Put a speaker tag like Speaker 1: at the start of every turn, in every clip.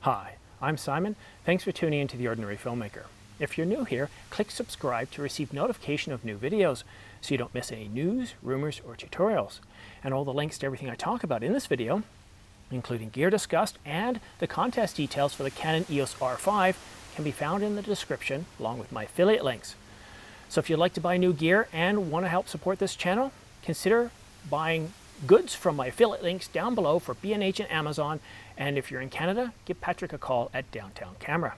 Speaker 1: Hi, I'm Simon. Thanks for tuning into The Ordinary Filmmaker. If you're new here, click subscribe to receive notification of new videos so you don't miss any news, rumors, or tutorials. And all the links to everything I talk about in this video, including gear discussed and the contest details for the Canon EOS R5, can be found in the description along with my affiliate links. So if you'd like to buy new gear and want to help support this channel, consider buying goods from my affiliate links down below for B&H and Amazon. And if you're in Canada, give Patrick a call at Downtown Camera.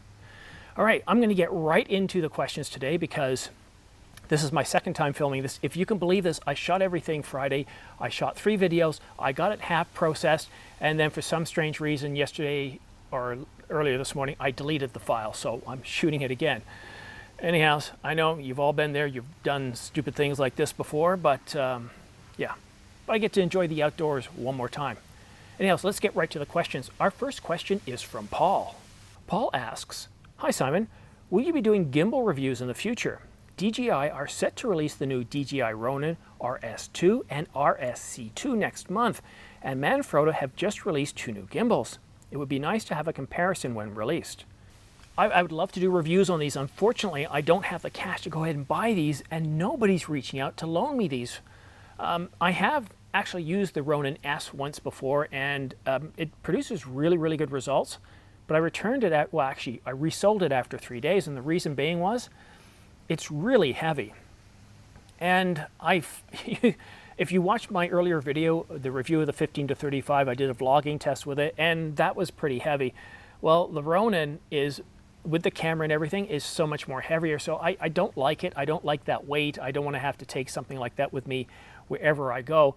Speaker 1: All right, I'm going to get right into the questions today because this is my second time filming this. If you can believe this, I shot everything Friday. I shot 3 videos. I got it half processed. And then for some strange reason, yesterday or earlier this morning, I deleted the file. So I'm shooting it again. Anyhow, I know you've all been there. You've done stupid things like this before, but yeah. But I get to enjoy the outdoors one more time. Anyhow, so let's get right to the questions. Our first question is from Paul. Paul asks, "Hi Simon, will you be doing gimbal reviews in the future? DJI are set to release the new DJI Ronin RS2 and RSC2 next month, and Manfrotto have just released 2 new gimbals. It would be nice to have a comparison when released." I would love to do reviews on these. Unfortunately, I don't have the cash to go ahead and buy these, and nobody's reaching out to loan me these. I have actually used the Ronin S once before, and it produces really good results, but I returned it at, well actually I resold it after 3 days, and the reason being was it's really heavy. And if you watched my earlier video, the review of the 15 to 35, I did a vlogging test with it, and that was pretty heavy. Well, the Ronin is, with the camera and everything, is so much more heavier, so I don't like it. I don't like that weight. I don't want to have to take something like that with me wherever I go.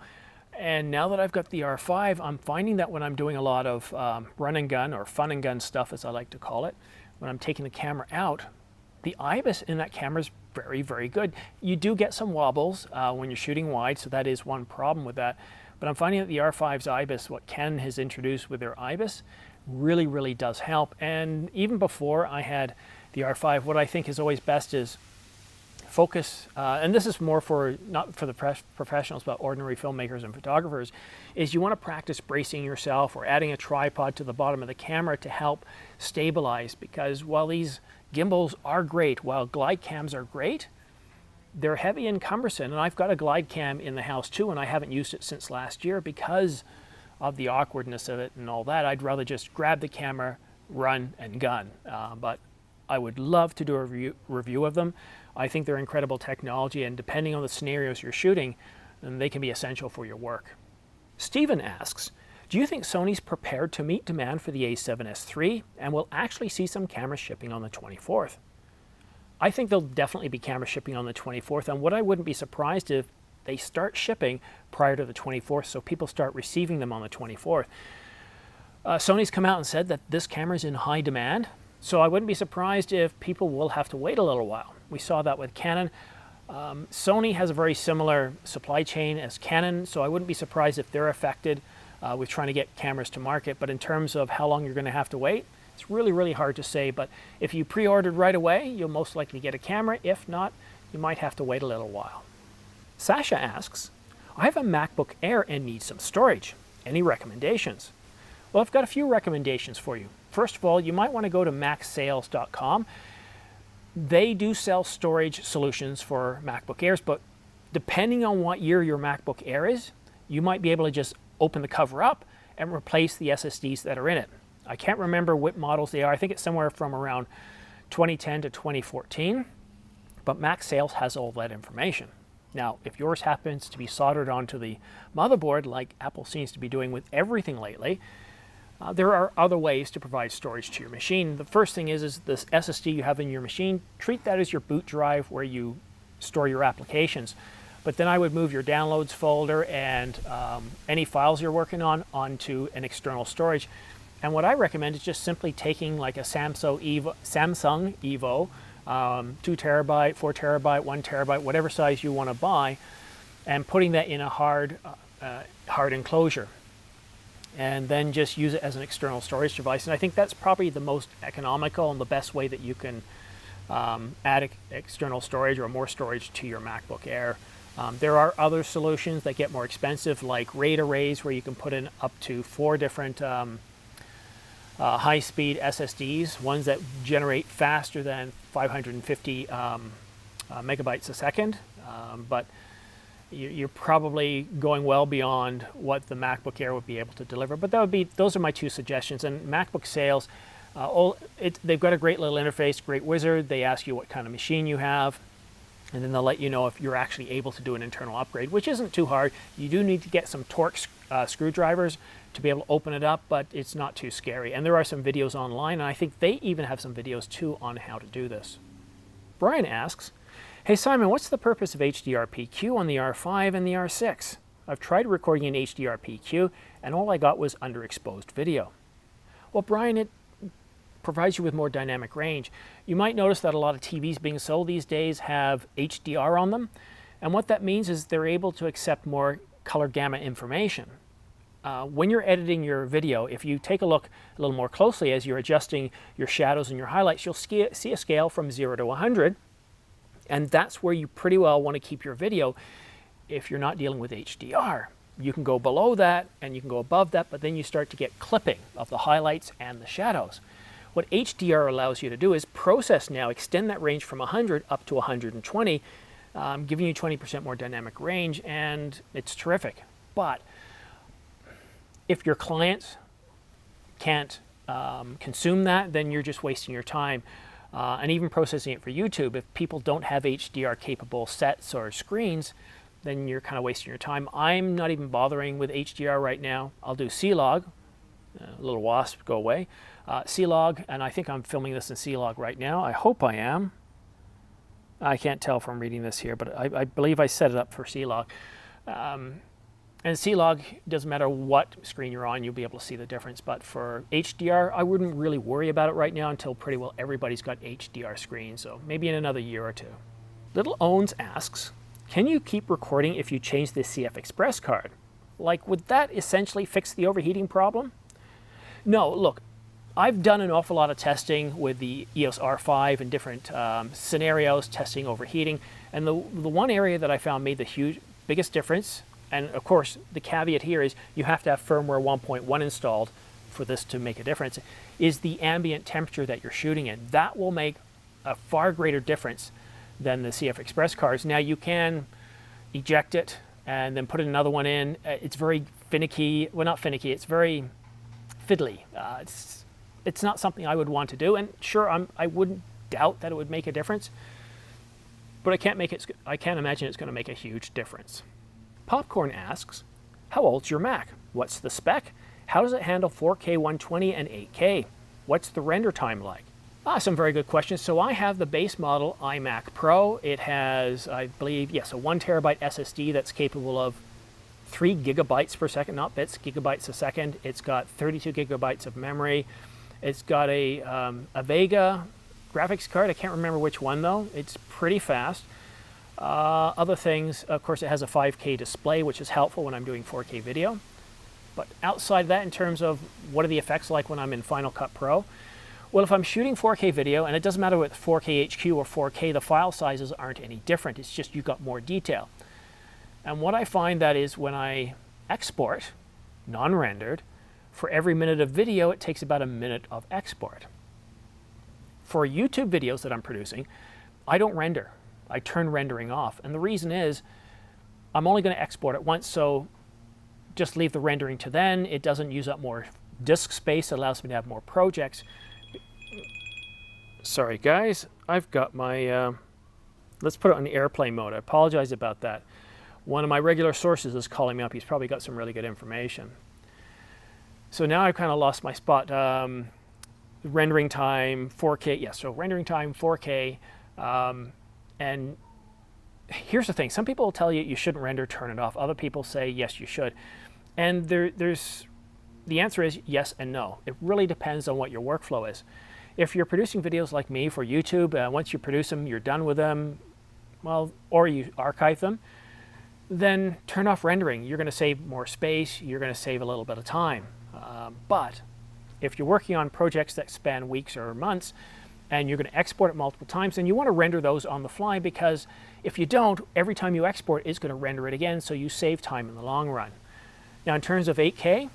Speaker 1: And now that I've got the R5, I'm finding that when I'm doing a lot of run and gun, or fun and gun stuff as I like to call it, when I'm taking the camera out, the IBIS in that camera is very good. You do get some wobbles when you're shooting wide, so that is one problem with that. But I'm finding that the R5's IBIS, what Canon has introduced with their IBIS, really does help. And even before I had the R5, what I think is always best is focus, and this is more for, not for the professionals, but ordinary filmmakers and photographers, is you want to practice bracing yourself or adding a tripod to the bottom of the camera to help stabilize, because while these gimbals are great, while glide cams are great, they're heavy and cumbersome. And I've got a glide cam in the house too, and I haven't used it since last year because of the awkwardness of it and all that. I'd rather just grab the camera, run and gun, but I would love to do a review of them. I think they're incredible technology, and depending on the scenarios you're shooting, then they can be essential for your work. Stephen asks, "Do you think Sony's prepared to meet demand for the a7S III and will actually see some cameras shipping on the 24th? I think there'll definitely be cameras shipping on the 24th, and what I wouldn't be surprised if they start shipping prior to the 24th, so people start receiving them on the 24th. Sony's come out and said that this camera is in high demand, so I wouldn't be surprised if people will have to wait a little while. We saw that with Canon. Sony has a very similar supply chain as Canon, so I wouldn't be surprised if they're affected with trying to get cameras to market. But in terms of how long you're going to have to wait, it's really hard to say. But if you pre-ordered right away, you'll most likely get a camera. If not, you might have to wait a little while. Sasha asks, "I have a MacBook Air and need some storage. Any recommendations?" Well, I've got a few recommendations for you. First of all, you might want to go to macsales.com. They do sell storage solutions for MacBook Airs, but depending on what year your MacBook Air is, you might be able to just open the cover up and replace the SSDs that are in it. I can't remember what models they are. I think it's somewhere from around 2010 to 2014, but MacSales has all that information. Now, if yours happens to be soldered onto the motherboard, like Apple seems to be doing with everything lately, there are other ways to provide storage to your machine. The first thing is this SSD you have in your machine, treat that as your boot drive where you store your applications. But then I would move your downloads folder and any files you're working on onto an external storage. And what I recommend is just simply taking like a Samsung Evo, 2 terabyte, 4 terabyte, 1 terabyte, whatever size you want to buy, and putting that in a hard enclosure. And then just use it as an external storage device. And I think that's probably the most economical and the best way that you can add external storage or more storage to your MacBook Air. There are other solutions that get more expensive, like RAID arrays, where you can put in up to 4 different high-speed SSDs, ones that generate faster than 550 megabytes a second, but you're probably going well beyond what the MacBook Air would be able to deliver. But those are my two suggestions. And MacBook sales, they've got a great little interface, great wizard. They ask you what kind of machine you have, and then they'll let you know if you're actually able to do an internal upgrade, which isn't too hard. You do need to get some Torx screwdrivers to be able to open it up, but it's not too scary. And there are some videos online, and I think they even have some videos too on how to do this. Brian asks, hey Simon, what's the purpose of HDR PQ on the R5 and the R6? I've tried recording in HDR PQ and all I got was underexposed video. Well, Brian, it provides you with more dynamic range. You might notice that a lot of TVs being sold these days have HDR on them, and what that means is they're able to accept more color gamma information. When you're editing your video, if you take a look a little more closely as you're adjusting your shadows and your highlights, you'll see a scale from 0 to 100. And that's where you pretty well want to keep your video if you're not dealing with HDR. You can go below that and you can go above that, but then you start to get clipping of the highlights and the shadows. What HDR allows you to do is process now, extend that range from 100 up to 120, giving you 20% more dynamic range, and it's terrific. But if your clients can't consume that, then you're just wasting your time. And even processing it for YouTube, if people don't have HDR capable sets or screens, then you're kind of wasting your time. I'm not even bothering with HDR right now. I'll do C-Log, a little wasp, go away. C-Log, and I think I'm filming this in C-Log right now. I hope I am. I can't tell from reading this here, but I believe I set it up for C-Log. And C-Log, doesn't matter what screen you're on, you'll be able to see the difference. But for HDR, I wouldn't really worry about it right now until pretty well everybody's got HDR screens, so maybe in another year or two. Little Owens asks, can you keep recording if you change the CF Express card? Like, would that essentially fix the overheating problem? No, look, I've done an awful lot of testing with the EOS R5 in different scenarios, testing overheating, and the one area that I found made the biggest difference, and of course the caveat here is you have to have firmware 1.1 installed for this to make a difference, is the ambient temperature that you're shooting in. That will make a far greater difference than the CF Express cards. Now you can eject it and then put another one in. It's very finicky, well not finicky, it's very fiddly. It's not something I would want to do, and sure, I wouldn't doubt that it would make a difference, but I can't imagine it's going to make a huge difference. Popcorn asks, how old's your Mac? What's the spec? How does it handle 4K 120 and 8K? What's the render time like? Some very good questions. So I have the base model iMac Pro. It has, I believe, yes, a 1 terabyte SSD that's capable of 3 gigabytes per second, not bits, gigabytes a second. It's got 32 gigabytes of memory. It's got a Vega graphics card. I can't remember which one though. It's pretty fast. Other things, of course, it has a 5K display, which is helpful when I'm doing 4K video. But outside that, in terms of what are the effects like when I'm in Final Cut Pro, well, if I'm shooting 4K video, and it doesn't matter with 4K HQ or 4K, the file sizes aren't any different. It's just you've got more detail. And what I find that is when I export, non-rendered, for every minute of video, it takes about a minute of export. For YouTube videos that I'm producing, I don't render. I turn rendering off. And the reason is I'm only going to export it once, so just leave the rendering to then. It doesn't use up more disk space. It allows me to have more projects. Sorry, guys. I've got my... let's put it on the airplane mode. I apologize about that. One of my regular sources is calling me up. He's probably got some really good information. So now I've kind of lost my spot. Rendering time, 4K. Yes, so rendering time, 4K. And here's the thing. Some people will tell you you shouldn't render, turn it off. Other people say, yes, you should. And the answer is yes and no. It really depends on what your workflow is. If you're producing videos like me for YouTube, once you produce them, you're done with them, well, or you archive them, then turn off rendering. You're going to save more space. You're going to save a little bit of time. But if you're working on projects that span weeks or months, and you're going to export it multiple times, then you want to render those on the fly, because if you don't, every time you export, it's going to render it again, so you save time in the long run. Now, in terms of 8K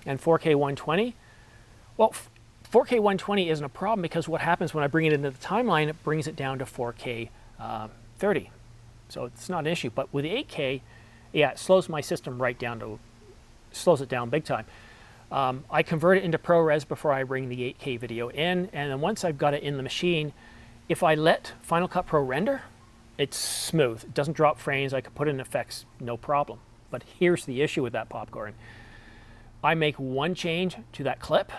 Speaker 1: and 4K 120, Well, 4K 120 isn't a problem because what happens when I bring it into the timeline, it brings it down to 4K 30. So it's not an issue. But with the 8K, yeah, it slows my system right down to, slows it down big time. I convert it into ProRes before I bring the 8K video in, and then once I've got it in the machine, if I let Final Cut Pro render, it's smooth. It doesn't drop frames. I can put in effects, no problem. But here's the issue with that popcorn. I make one change to that clip,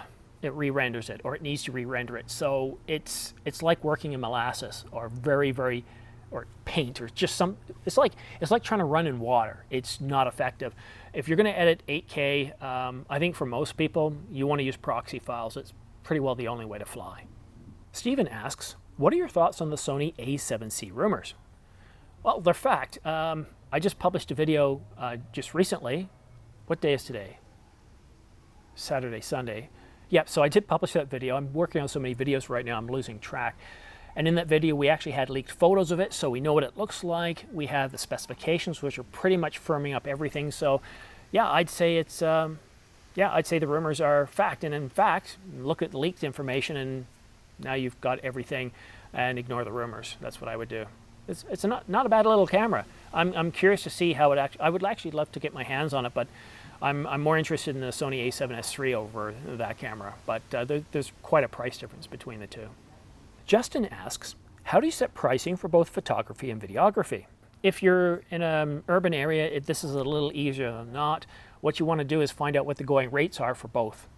Speaker 1: it re-renders it, or it needs to re-render it. So it's like working in molasses, or or paint, or just some, it's like trying to run in water. It's not effective. If you're gonna edit 8K, I think for most people, you wanna use proxy files. It's pretty well the only way to fly. Steven asks, what are your thoughts on the Sony a7C rumors? Well, they're fact. I just published a video just recently. What day is today? Saturday, Sunday. Yep, so I did publish that video. I'm working on so many videos right now, I'm losing track. And in that video, we actually had leaked photos of it, so we know what it looks like. We have the specifications, which are pretty much firming up everything. So yeah, I'd say it's, I'd say the rumors are fact. And in fact, look at the leaked information and now you've got everything, and ignore the rumors. That's what I would do. It's not a bad little camera. I'm curious to see how it actually, I would actually love to get my hands on it, but I'm more interested in the Sony a7S III over that camera. But there's quite a price difference between the two. Justin asks, how do you set pricing for both photography and videography? If you're in an urban area, this is a little easier than not. What you want to do is find out what the going rates are for both.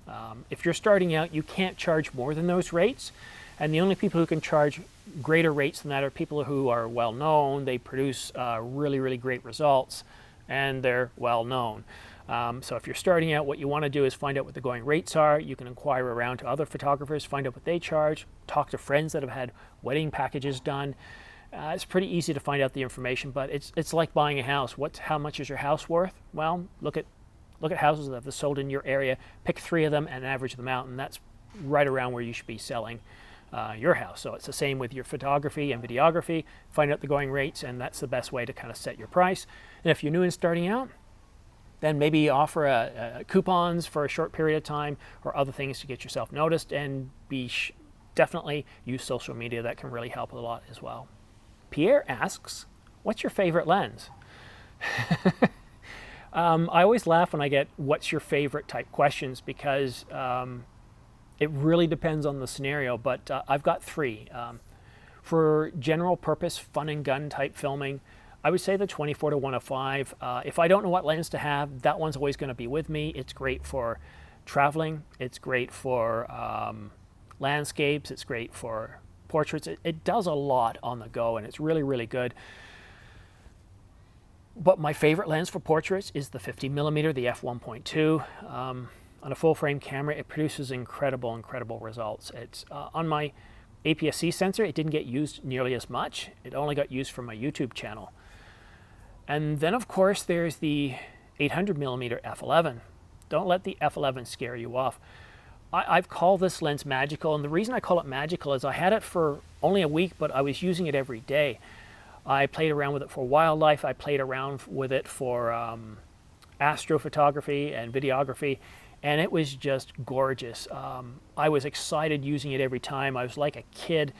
Speaker 1: If you're starting out, you can't charge more than those rates. And the only people who can charge greater rates than that are people who are well known. They produce really, really great results, and they're well known. So if you're starting out, what you want to do is find out what the going rates are. You can inquire around to other photographers, find out what they charge, talk to friends that have had wedding packages done. It's pretty easy to find out the information, but it's like buying a house. How much is your house worth? Well, look at houses that have sold in your area, pick 3 of them and average them out, and that's right around where you should be selling your house. So it's the same with your photography and videography. Find out the going rates, and that's the best way to kind of set your price. And if you're new and starting out, then maybe offer coupons for a short period of time or other things to get yourself noticed, and definitely use social media. That can really help a lot as well. Pierre asks, what's your favorite lens? I always laugh when I get what's your favorite type questions because it really depends on the scenario, but I've got 3. For general purpose, fun and gun type filming, I would say the 24-105. If I don't know what lens to have, that one's always going to be with me. It's great for traveling. It's great for landscapes. It's great for portraits. It does a lot on the go, and it's really, really good. But my favorite lens for portraits is the 50mm, the f1.2. On a full-frame camera, it produces incredible, incredible results. It's on my APS-C sensor, it didn't get used nearly as much. It only got used for my YouTube channel. And then, of course, there's the 800mm f11. Don't let the f11 scare you off. I've called this lens magical, and the reason I call it magical is I had it for only a week, but I was using it every day. I played around with it for wildlife. I played around with it for astrophotography and videography, and it was just gorgeous. I was excited using it every time. I was like a kid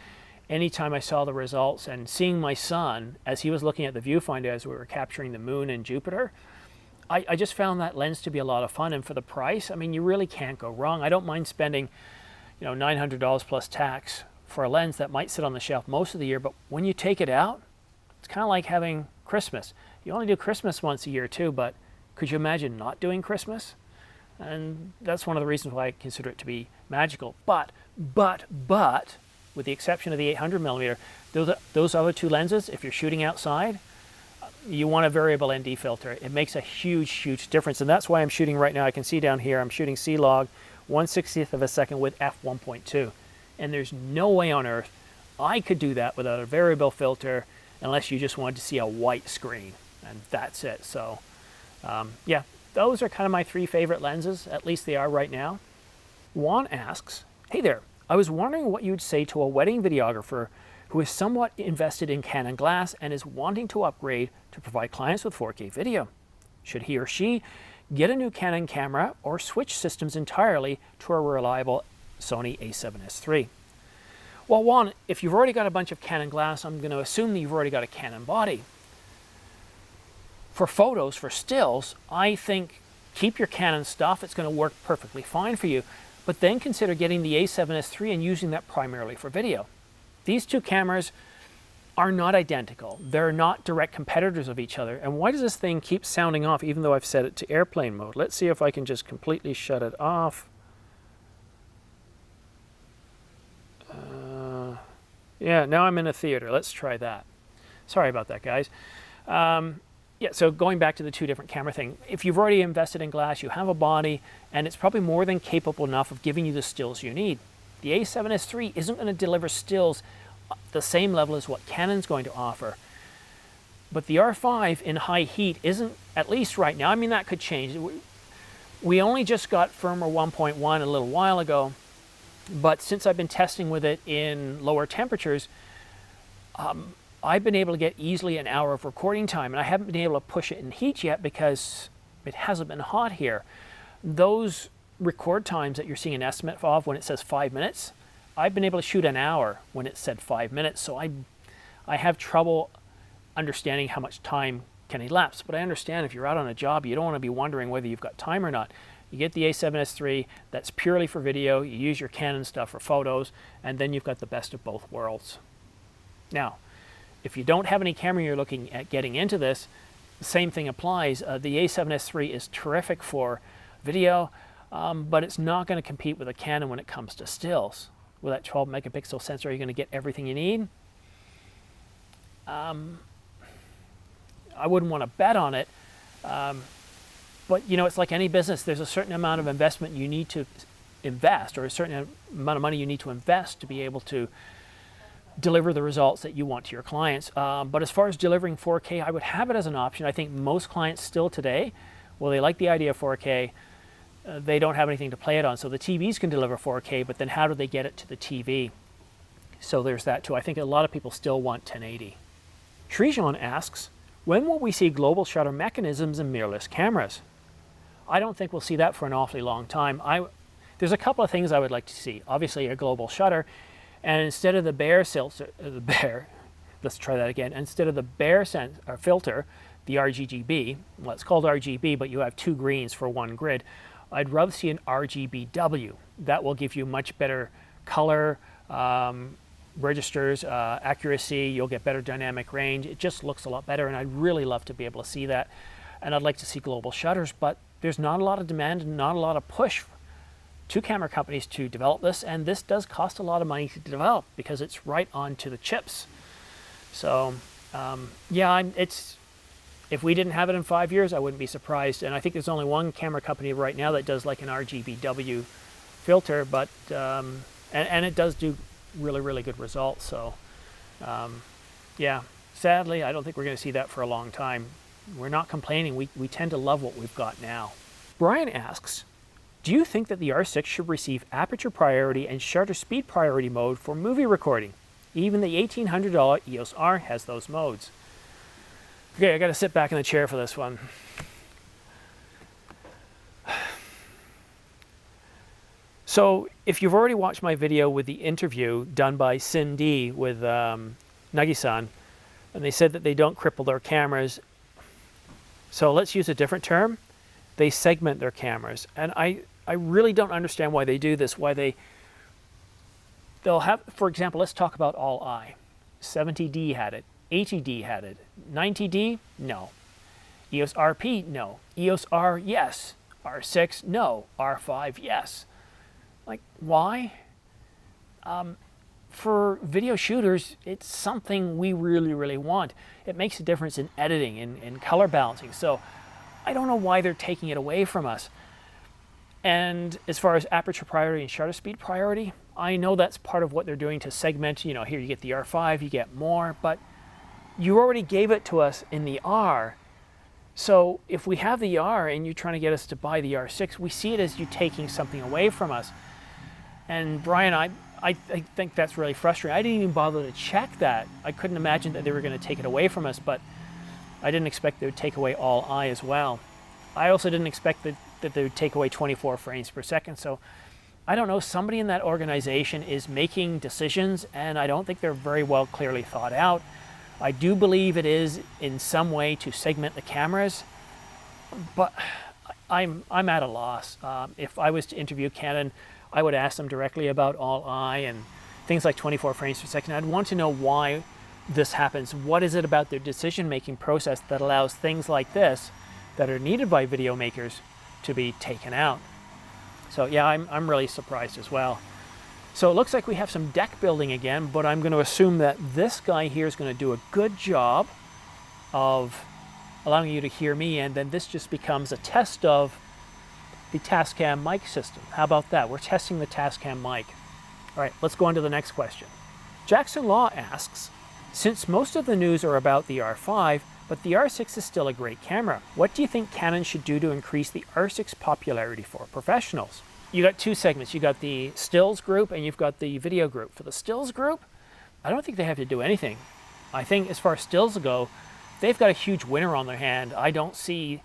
Speaker 1: anytime I saw the results, and seeing my son as he was looking at the viewfinder as we were capturing the moon and Jupiter, I just found that lens to be a lot of fun. And for the price, I mean, you really can't go wrong. I don't mind spending, $900 plus tax for a lens that might sit on the shelf most of the year, but when you take it out, it's kind of like having Christmas. You only do Christmas once a year too, but could you imagine not doing Christmas? And that's one of the reasons why I consider it to be magical. But, with the exception of the 800mm, those other 2 lenses, if you're shooting outside, you want a variable ND filter. It makes a huge, huge difference. And that's why I'm shooting right now. I can see down here, I'm shooting C-Log 1/60th of a second with f1.2. And there's no way on earth I could do that without a variable filter unless you just wanted to see a white screen. And that's it. So, yeah, those are kind of my 3 favorite lenses. At least they are right now. Juan asks, hey there, I was wondering what you'd say to a wedding videographer who is somewhat invested in Canon glass and is wanting to upgrade to provide clients with 4K video. Should he or she get a new Canon camera or switch systems entirely to a reliable Sony a7S III. Well, one, if you've already got a bunch of Canon glass, I'm going to assume that you've already got a Canon body. For photos, for stills, I think keep your Canon stuff. It's going to work perfectly fine for you. But then consider getting the a7S III and using that primarily for video. These two cameras are not identical. They're not direct competitors of each other. And why does this thing keep sounding off even though I've set it to airplane mode? Let's see if I can just completely shut it off. Yeah, now I'm in a theater. Let's try that. Sorry about that, guys. Yeah, so going back to the two different camera thing, if you've already invested in glass, you have a body, and it's probably more than capable enough of giving you the stills you need. The a7S III isn't going to deliver stills the same level as what Canon's going to offer. But the R5 in high heat isn't, at least right now, I mean that could change. We only just got firmware 1.1 a little while ago, but since I've been testing with it in lower temperatures, I've been able to get easily an hour of recording time, and I haven't been able to push it in heat yet because it hasn't been hot here. Those record times that you're seeing an estimate of when it says 5 minutes, I've been able to shoot an hour when it said 5 minutes, so I have trouble understanding how much time can elapse. But I understand if you're out on a job, you don't want to be wondering whether you've got time or not. You get the a7S III, that's purely for video, you use your Canon stuff for photos, and then you've got the best of both worlds. Now, if you don't have any camera you're looking at getting into this, the same thing applies. The a7S III is terrific for video, but it's not going to compete with a Canon when it comes to stills. With that 12 megapixel sensor, are you going to get everything you need? I wouldn't want to bet on it. But you know, it's like any business. There's a certain amount of investment you need to invest, or a certain amount of money you need to invest to be able to deliver the results that you want to your clients. But as far as delivering 4K, I would have it as an option. I think most clients still today, well, they like the idea of 4K. They don't have anything to play it on. So the TVs can deliver 4K, but then how do they get it to the TV? So there's that too. I think a lot of people still want 1080. Shrijan asks, when will we see global shutter mechanisms in mirrorless cameras? I don't think we'll see that for an awfully long time. There's a couple of things I would like to see. Obviously a global shutter, and instead of the bare filter, let's try that again. Instead of the bare filter, the RGB, well, it's called RGB, but you have two greens for one grid. I'd rather see an RGBW. That will give you much better color, registers, accuracy. You'll get better dynamic range. It just looks a lot better, and I'd really love to be able to see that. And I'd like to see global shutters, but there's not a lot of demand and not a lot of push to camera companies to develop this, and this does cost a lot of money to develop because it's right onto the chips. So yeah, if we didn't have it in 5 years, I wouldn't be surprised. And I think there's only one camera company right now that does like an RGBW filter, but and it does do really, really good results. So yeah, sadly, I don't think we're going to see that for a long time. We're not complaining. We tend to love what we've got now. Brian asks, do you think that the R6 should receive aperture priority and shutter speed priority mode for movie recording? Even the $1,800 EOS R has those modes. Okay, I got to sit back in the chair for this one. So if you've already watched my video with the interview done by Cindy with Nagi-san, and they said that they don't cripple their cameras. So let's use a different term. They segment their cameras. And I really don't understand why they do this, they'll have, for example, let's talk about all eye. 70D had it, 80D had it, 90D, no. EOS RP, no. EOS R, yes. R6, no. R5, yes. Like, why? For video shooters, it's something we really, really want. It makes a difference in editing, in color balancing. So I don't know why they're taking it away from us. And as far as aperture priority and shutter speed priority, I know that's part of what they're doing to segment. You know, here you get the R5, you get more, but you already gave it to us in the R. So if we have the R and you're trying to get us to buy the R6, we see it as you taking something away from us. And Brian, I think that's really frustrating. I didn't even bother to check that. I couldn't imagine that they were going to take it away from us, but I didn't expect they would take away all eye as well. I also didn't expect that they would take away 24 frames per second. So I don't know, somebody in that organization is making decisions, and I don't think they're very well clearly thought out. I do believe it is in some way to segment the cameras, but I'm at a loss. If I was to interview Canon, I would ask them directly about all-eye and things like 24 frames per second. I'd want to know why this happens. What is it about their decision-making process that allows things like this that are needed by video makers to be taken out? So yeah, I'm really surprised as well. So it looks like we have some deck building again, but I'm going to assume that this guy here is going to do a good job of allowing you to hear me, and then this just becomes a test of the Tascam mic system. How about that? We're testing the Tascam mic. All right, let's go on to the next question. Jackson Law asks, since most of the news are about the R5, but the R6 is still a great camera, what do you think Canon should do to increase the R6 popularity for professionals? You got two segments. You got the stills group and you've got the video group. For the stills group, I don't think they have to do anything. I think as far as stills go, they've got a huge winner on their hand. I don't see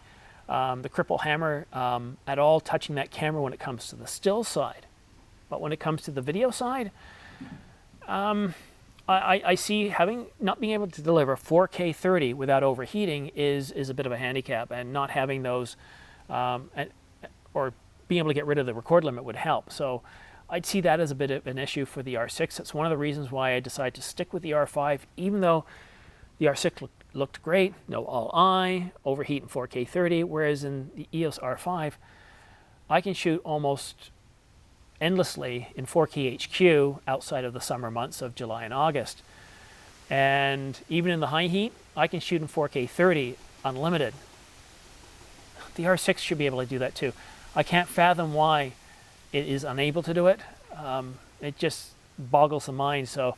Speaker 1: the cripple hammer at all touching that camera when it comes to the still side. But when it comes to the video side, I see not being able to deliver 4K 30 without overheating is a bit of a handicap, and not having those or being able to get rid of the record limit would help. So I'd see that as a bit of an issue for the R6. That's one of the reasons why I decided to stick with the R5, even though the R6 looked great, no all-eye, overheat in 4K 30, whereas in the EOS R5, I can shoot almost endlessly in 4K HQ outside of the summer months of July and August. And even in the high heat, I can shoot in 4K 30 unlimited. The R6 should be able to do that too. I can't fathom why it is unable to do it. It just boggles the mind. So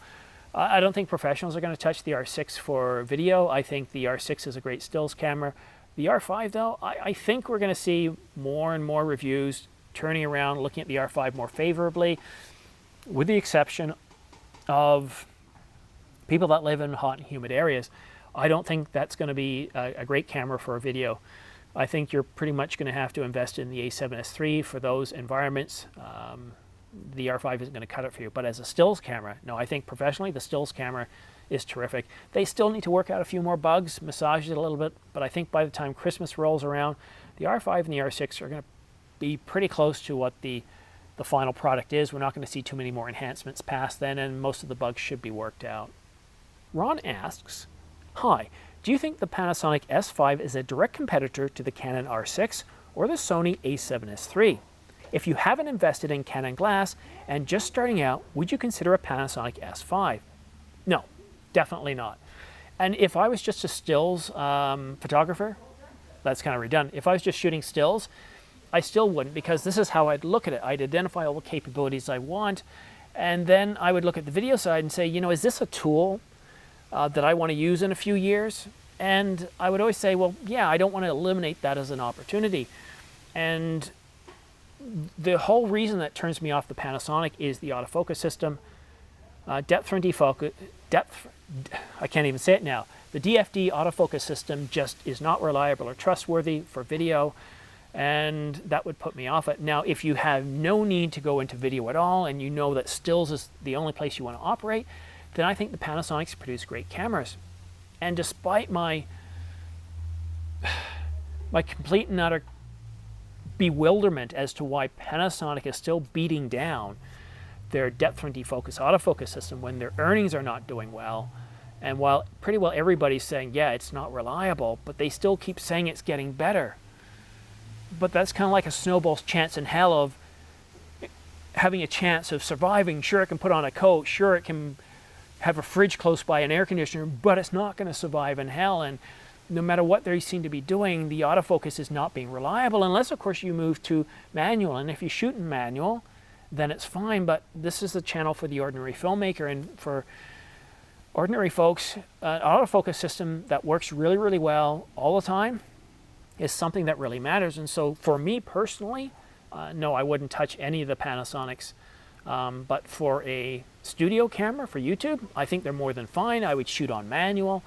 Speaker 1: I don't think professionals are going to touch the R6 for video. I think the R6 is a great stills camera. The R5 though, I think we're going to see more and more reviews turning around, looking at the R5 more favorably, with the exception of people that live in hot and humid areas. I don't think that's going to be a great camera for a video. I think you're pretty much going to have to invest in the a7S III for those environments. The R5 isn't going to cut it for you. But as a stills camera, no, I think professionally the stills camera is terrific. They still need to work out a few more bugs, massage it a little bit, but I think by the time Christmas rolls around, the R5 and the R6 are going to be pretty close to what the final product is. We're not going to see too many more enhancements past then, and most of the bugs should be worked out. Ron asks, hi, do you think the Panasonic S5 is a direct competitor to the Canon R6 or the Sony a7S III? If you haven't invested in Canon glass and just starting out, would you consider a Panasonic S5? No, definitely not. And if I was just a stills photographer, that's kind of redundant. If I was just shooting stills, I still wouldn't, because this is how I'd look at it. I'd identify all the capabilities I want, and then I would look at the video side and say, you know, is this a tool that I want to use in a few years? And I would always say, well, yeah, I don't want to eliminate that as an opportunity. And the whole reason that turns me off the Panasonic is the autofocus system. Depth from defocus, I can't even say it now. The DFD autofocus system just is not reliable or trustworthy for video, and that would put me off it. Now, if you have no need to go into video at all, and you know that stills is the only place you want to operate, then I think the Panasonics produce great cameras. And despite my complete and utter bewilderment as to why Panasonic is still beating down their depth from defocus autofocus system when their earnings are not doing well, and while pretty well everybody's saying, yeah, it's not reliable, but they still keep saying it's getting better. But that's kind of like a snowball's chance in hell of having a chance of surviving. Sure, it can put on a coat, sure, it can have a fridge close by, an air conditioner, but it's not going to survive in hell. And no matter what they seem to be doing, the autofocus is not being reliable, unless, of course, you move to manual. And if you shoot in manual, then it's fine. But this is the channel for the ordinary filmmaker, and for ordinary folks, an autofocus system that works really, really well all the time is something that really matters. And so for me personally, no, I wouldn't touch any of the Panasonics. But for a studio camera for YouTube, I think they're more than fine. I would shoot on manual.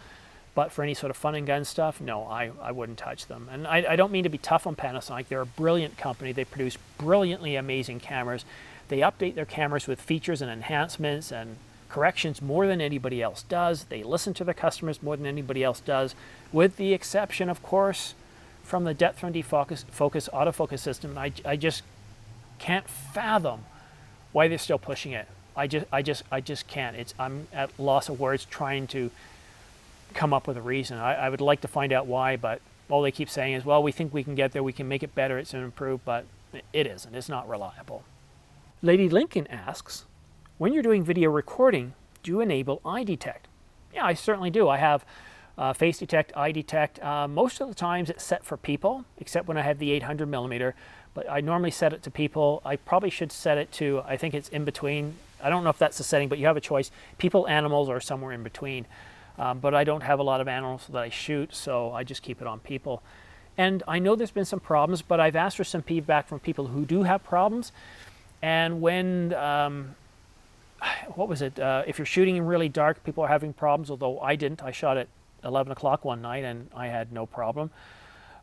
Speaker 1: But for any sort of fun and gun stuff, no, I wouldn't touch them. And I don't mean to be tough on Panasonic. They're a brilliant company. They produce brilliantly amazing cameras. They update their cameras with features and enhancements and corrections more than anybody else does. They listen to their customers more than anybody else does, with the exception, of course, from the depth and defocus autofocus system. I just can't fathom why they're still pushing it. I just can't. I'm at loss of words trying to come up with a reason. I would like to find out why, but all they keep saying is, well, we think we can get there, we can make it better, it's improved, but it isn't. It's not reliable. Lady Lincoln asks, when you're doing video recording, do you enable eye detect? Yeah, I certainly do. I have face detect, eye detect. Most of the times it's set for people, except when I have the 800mm, but I normally set it to people. I probably should set it to, I think it's in between. I don't know if that's the setting, but you have a choice. People, animals, or somewhere in between. But I don't have a lot of animals that I shoot, so I just keep it on people. And I know there's been some problems, but I've asked for some feedback from people who do have problems. And when, what was it? If you're shooting in really dark, people are having problems, although I didn't. I shot at 11 o'clock one night and I had no problem.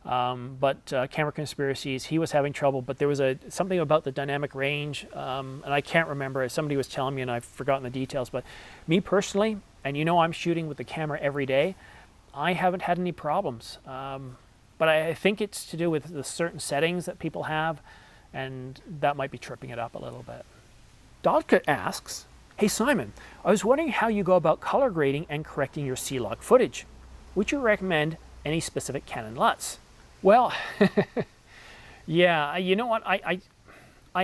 Speaker 1: But Camera Conspiracies, he was having trouble, but there was something about the dynamic range, and I can't remember. Somebody was telling me and I've forgotten the details, but me personally, and you know I'm shooting with the camera every day, I haven't had any problems. But I think it's to do with the certain settings that people have, and that might be tripping it up a little bit. Dodka asks, hey Simon, I was wondering how you go about color grading and correcting your C-Log footage. Would you recommend any specific Canon LUTs? Well, yeah, you know what, I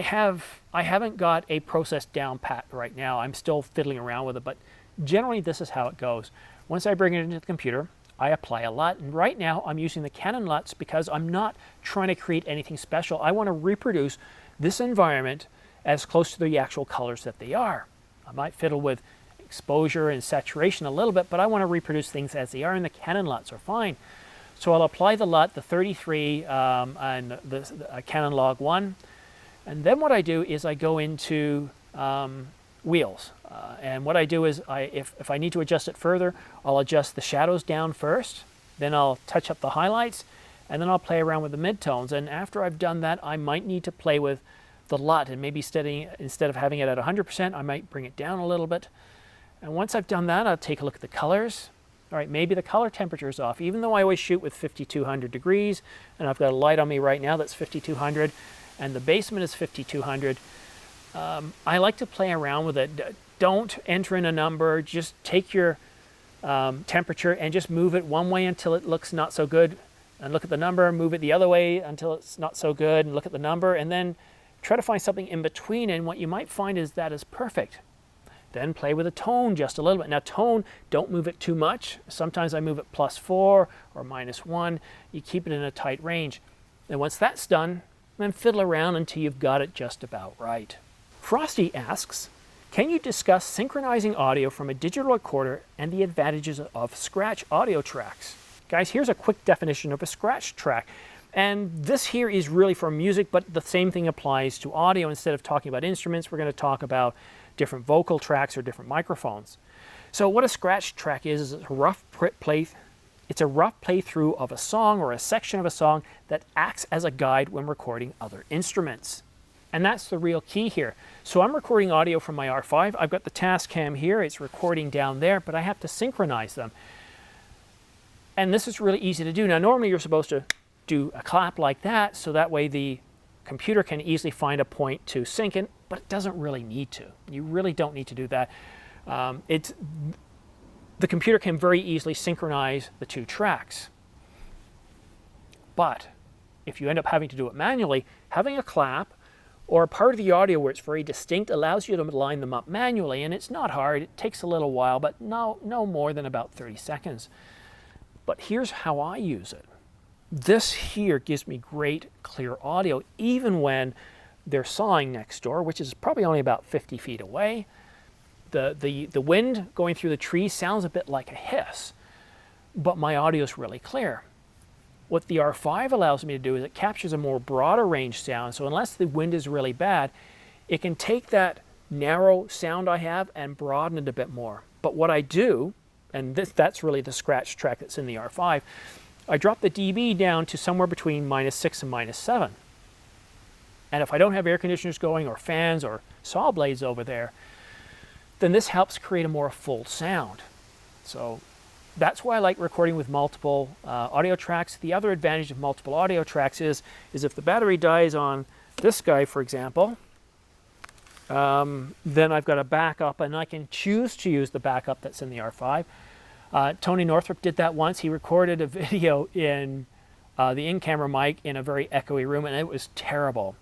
Speaker 1: haven't got a process down pat right now. I'm still fiddling around with it, but generally this is how it goes. Once I bring it into the computer, I apply a LUT, and right now I'm using the Canon LUTs because I'm not trying to create anything special. I want to reproduce this environment as close to the actual colors that they are. I might fiddle with exposure and saturation a little bit, but I want to reproduce things as they are, and the Canon LUTs are fine. So I'll apply the LUT, the 33 and the Canon Log 1, and then what I do is I go into wheels. And what I do is, if I need to adjust it further, I'll adjust the shadows down first, then I'll touch up the highlights, and then I'll play around with the midtones. And after I've done that, I might need to play with the LUT, and maybe instead of having it at 100%, I might bring it down a little bit. And once I've done that, I'll take a look at the colors. All right, maybe the color temperature is off. Even though I always shoot with 5200 degrees, and I've got a light on me right now that's 5200, and the basement is 5200, I like to play around with it. Don't enter in a number, just take your temperature and just move it one way until it looks not so good, and look at the number, move it the other way until it's not so good, and look at the number, and then try to find something in between, and what you might find is that is perfect. Then play with the tone just a little bit. Now tone, don't move it too much. Sometimes I move it +4 or -1. You keep it in a tight range. And once that's done, then fiddle around until you've got it just about right. Frosty asks, can you discuss synchronizing audio from a digital recorder and the advantages of scratch audio tracks? Guys, here's a quick definition of a scratch track. And this here is really for music, but the same thing applies to audio. Instead of talking about instruments, we're going to talk about different vocal tracks or different microphones. So what a scratch track is a rough playthrough of a song or a section of a song that acts as a guide when recording other instruments. And that's the real key here. So I'm recording audio from my R5. I've got the Tascam here. It's recording down there, but I have to synchronize them. And this is really easy to do. Now, normally you're supposed to do a clap like that, so that way the computer can easily find a point to sync in, but it doesn't really need to. You really don't need to do that. The computer can very easily synchronize the two tracks. But if you end up having to do it manually, having a clap or a part of the audio where it's very distinct allows you to line them up manually, and it's not hard. It takes a little while, but no more than about 30 seconds. But here's how I use it. This here gives me great clear audio, even when they're sawing next door, which is probably only about 50 feet away. The wind going through the trees sounds a bit like a hiss, but my audio is really clear. What the R5 allows me to do is it captures a more broader range sound, so unless the wind is really bad, it can take that narrow sound I have and broaden it a bit more. But what I do, and that's really the scratch track that's in the R5, I drop the dB down to somewhere between -6 and -7. And if I don't have air conditioners going or fans or saw blades over there, then this helps create a more full sound. So that's why I like recording with multiple audio tracks. The other advantage of multiple audio tracks is if the battery dies on this guy, for example, then I've got a backup, and I can choose to use the backup that's in the R5. Tony Northrup did that once. He recorded a video in the in-camera mic in a very echoey room, and it was terrible.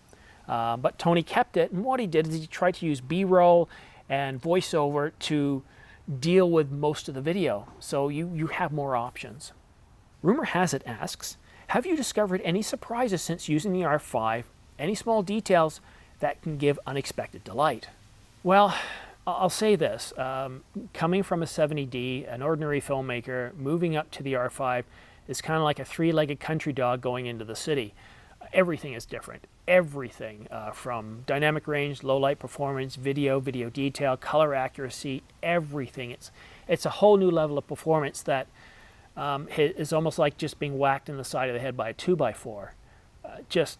Speaker 1: But Tony kept it, and what he did is he tried to use B-roll and voiceover to deal with most of the video, so you have more options. Rumor Has It asks, have you discovered any surprises since using the R5? Any small details that can give unexpected delight? Well, I'll say this, coming from a 70D, an ordinary filmmaker, moving up to the R5 is kind of like a three-legged country dog going into the city. Everything is different. Everything from dynamic range, low light performance, video detail, color accuracy, everything. It's a whole new level of performance that is almost like just being whacked in the side of the head by a 2x4. Just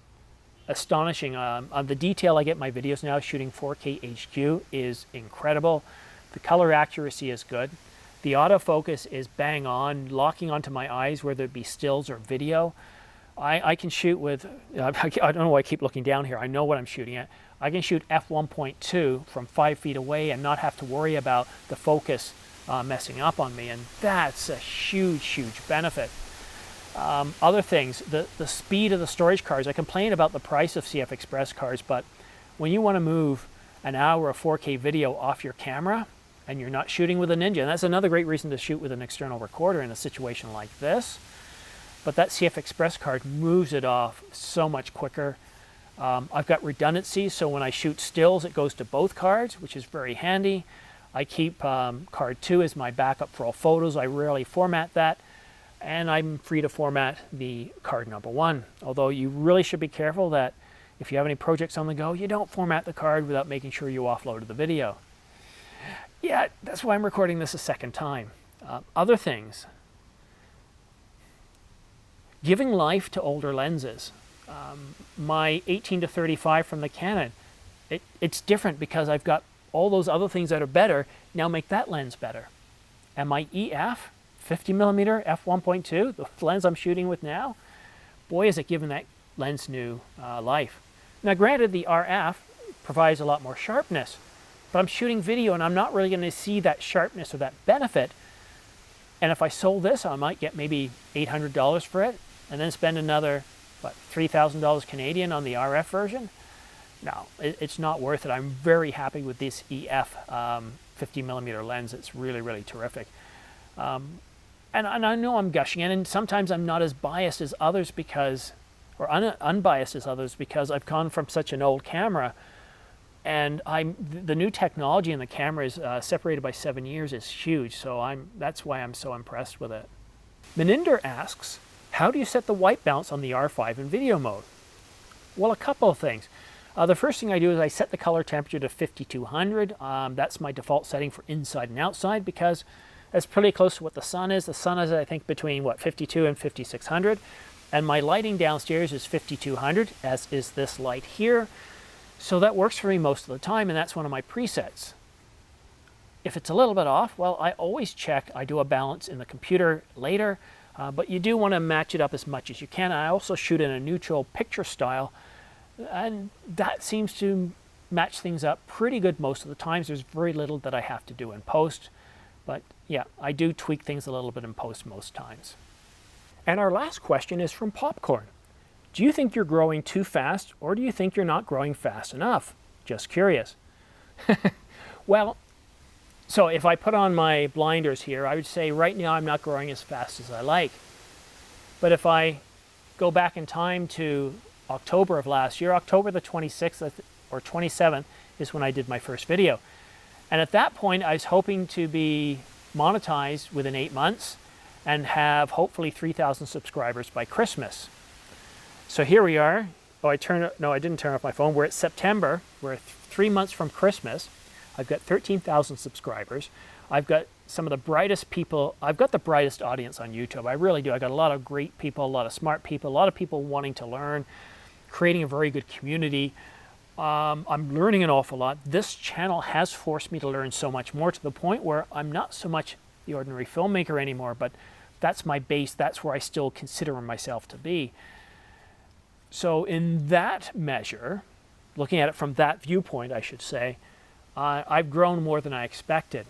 Speaker 1: astonishing. The detail I get in my videos now shooting 4K HQ is incredible. The color accuracy is good. The autofocus is bang on, locking onto my eyes, whether it be stills or video. I can shoot with, I don't know why I keep looking down here, I know what I'm shooting at. I can shoot f1.2 from 5 feet away and not have to worry about the focus messing up on me, and that's a huge benefit. Other things, the speed of the storage cards. I complain about the price of CF Express cards, but when you want to move an hour of 4K video off your camera and you're not shooting with a Ninja, and that's another great reason to shoot with an external recorder in a situation like this. But that CF Express card moves it off so much quicker. I've got redundancy, so when I shoot stills, it goes to both cards, which is very handy. I keep card 2 as my backup for all photos. I rarely format that, and I'm free to format the card number 1. Although you really should be careful that if you have any projects on the go, you don't format the card without making sure you offloaded the video. Yeah, that's why I'm recording this a second time. Other things. Giving life to older lenses. My 18-35 from the Canon, it's different because I've got all those other things that are better now make that lens better. And my EF 50mm f1.2, the lens I'm shooting with now, boy is it giving that lens new life. Now granted, the RF provides a lot more sharpness, but I'm shooting video and I'm not really going to see that sharpness or that benefit. And if I sold this, I might get maybe $800 for it, and then spend another, what, $3,000 Canadian on the RF version? No, it's not worth it. I'm very happy with this EF 50mm lens. It's really terrific. And I know I'm gushing, and sometimes I'm not as biased as others because, or unbiased as others because I've gone from such an old camera, and the new technology in the camera is separated by 7 years is huge, so that's why I'm so impressed with it. Meninder asks, how do you set the white balance on the R5 in video mode? Well, a couple of things. The first thing I do is I set the color temperature to 5200. That's my default setting for inside and outside because that's pretty close to what the sun is. The sun is, I think, between, what, 52 and 5600. And my lighting downstairs is 5200, as is this light here. So that works for me most of the time, and that's one of my presets. If it's a little bit off, well, I always check. I do a balance in the computer later. But you do want to match it up as much as you can. I also shoot in a neutral picture style, and that seems to match things up pretty good most of the times. There's very little that I have to do in post, but yeah, I do tweak things a little bit in post most times. And our last question is from Popcorn. Do you think you're growing too fast, or do you think you're not growing fast enough? Just curious. Well, so if I put on my blinders here, I would say right now I'm not growing as fast as I like. But if I go back in time to October of last year, October the 26th or 27th is when I did my first video. And at that point, I was hoping to be monetized within 8 months and have hopefully 3,000 subscribers by Christmas. So here we are. Oh, I didn't turn off my phone. We're at September. We're 3 months from Christmas. I've got 13,000 subscribers. I've got some of the brightest people. I've got the brightest audience on YouTube. I really do. I got a lot of great people, a lot of smart people, a lot of people wanting to learn, creating a very good community. I'm learning an awful lot. This channel has forced me to learn so much more, to the point where I'm not so much the ordinary filmmaker anymore, but that's my base. That's where I still consider myself to be. So in that measure, looking at it from that viewpoint, I should say, I've grown more than I expected.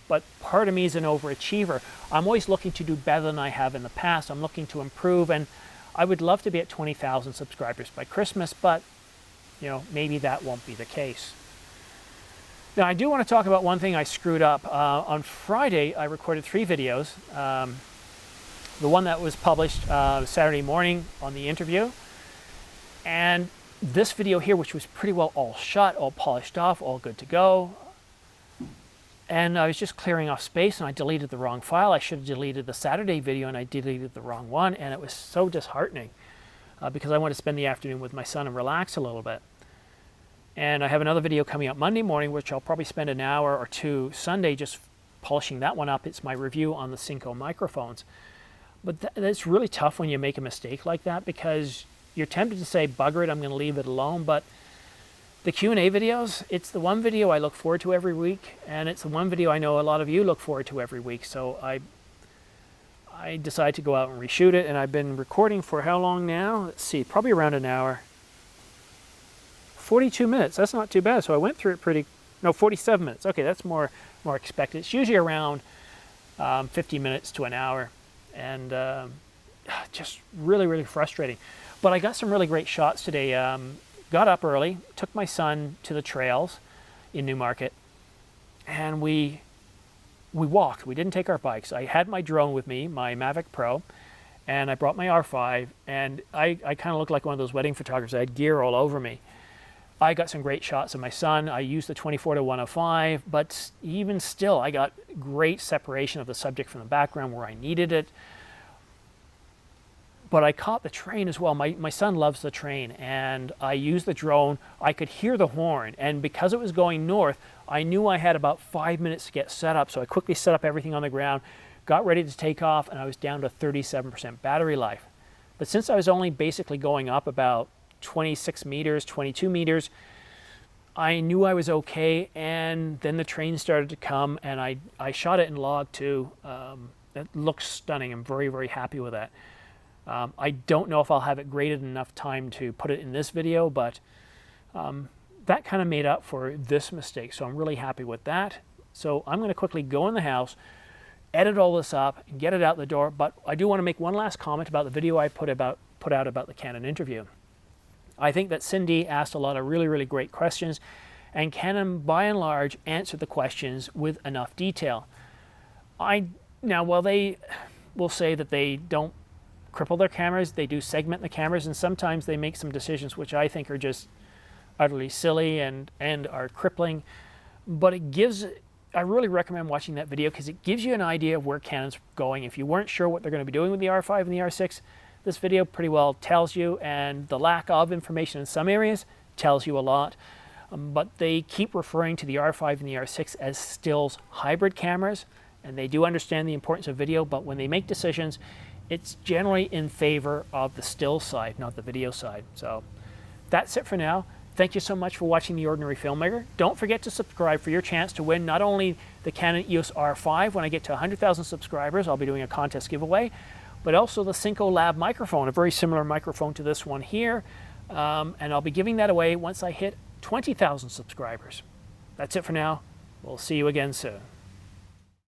Speaker 1: But part of me is an overachiever. I'm always looking to do better than I have in the past. I'm looking to improve, and I would love to be at 20,000 subscribers by Christmas, but you know, maybe that won't be the case. Now, I do want to talk about one thing I screwed up. On Friday, I recorded 3 videos. The one that was published Saturday morning on the interview, and this video here, which was pretty well all shot, all polished off, all good to go. And I was just clearing off space, and I deleted the wrong file. I should have deleted the Saturday video, and I deleted the wrong one, and it was so disheartening because I want to spend the afternoon with my son and relax a little bit. And I have another video coming up Monday morning, which I'll probably spend an hour or two Sunday just polishing that one up. It's my review on the Synco microphones. But that's really tough when you make a mistake like that, because you're tempted to say, bugger it, I'm going to leave it alone. But the Q&A videos, it's the one video I look forward to every week, and it's the one video I know a lot of you look forward to every week. So I decided to go out and reshoot it, and I've been recording for how long now? Let's see, probably around an hour. 42 minutes, that's not too bad. So I went through it 47 minutes. Okay, that's more expected. It's usually around 50 minutes to an hour, and just really, really frustrating. But I got some really great shots today. Got up early, took my son to the trails in Newmarket, and we walked. We didn't take our bikes. I had my drone with me, my Mavic Pro, and I brought my R5, and I kind of looked like one of those wedding photographers. I had gear all over me. I got some great shots of my son. I used the 24-105, but even still, I got great separation of the subject from the background where I needed it. But I caught the train as well. My son loves the train, and I used the drone. I could hear the horn, and because it was going north, I knew I had about 5 minutes to get set up, so I quickly set up everything on the ground, got ready to take off, and I was down to 37% battery life. But since I was only basically going up about 26 meters, 22 meters, I knew I was okay, and then the train started to come, and I shot it in log too. It looks stunning. I'm very, very happy with that. I don't know if I'll have it graded enough time to put it in this video, but that kind of made up for this mistake, so I'm really happy with that. So I'm going to quickly go in the house, edit all this up, and get it out the door, but I do want to make one last comment about the video I put out about the Canon interview. I think that Cindy asked a lot of really, really great questions, and Canon, by and large, answered the questions with enough detail. Now, while they will say that they don't cripple their cameras, they do segment the cameras, and sometimes they make some decisions which I think are just utterly silly and are crippling. But I really recommend watching that video because it gives you an idea of where Canon's going. If you weren't sure what they're going to be doing with the R5 and the R6, this video pretty well tells you, and the lack of information in some areas tells you a lot. But they keep referring to the R5 and the R6 as stills hybrid cameras, and they do understand the importance of video, but when they make decisions, it's generally in favor of the still side, not the video side. So that's it for now. Thank you so much for watching The Ordinary Filmmaker. Don't forget to subscribe for your chance to win not only the Canon EOS R5. When I get to 100,000 subscribers, I'll be doing a contest giveaway, but also the Synco Lab microphone, a very similar microphone to this one here. And I'll be giving that away once I hit 20,000 subscribers. That's it for now. We'll see you again soon.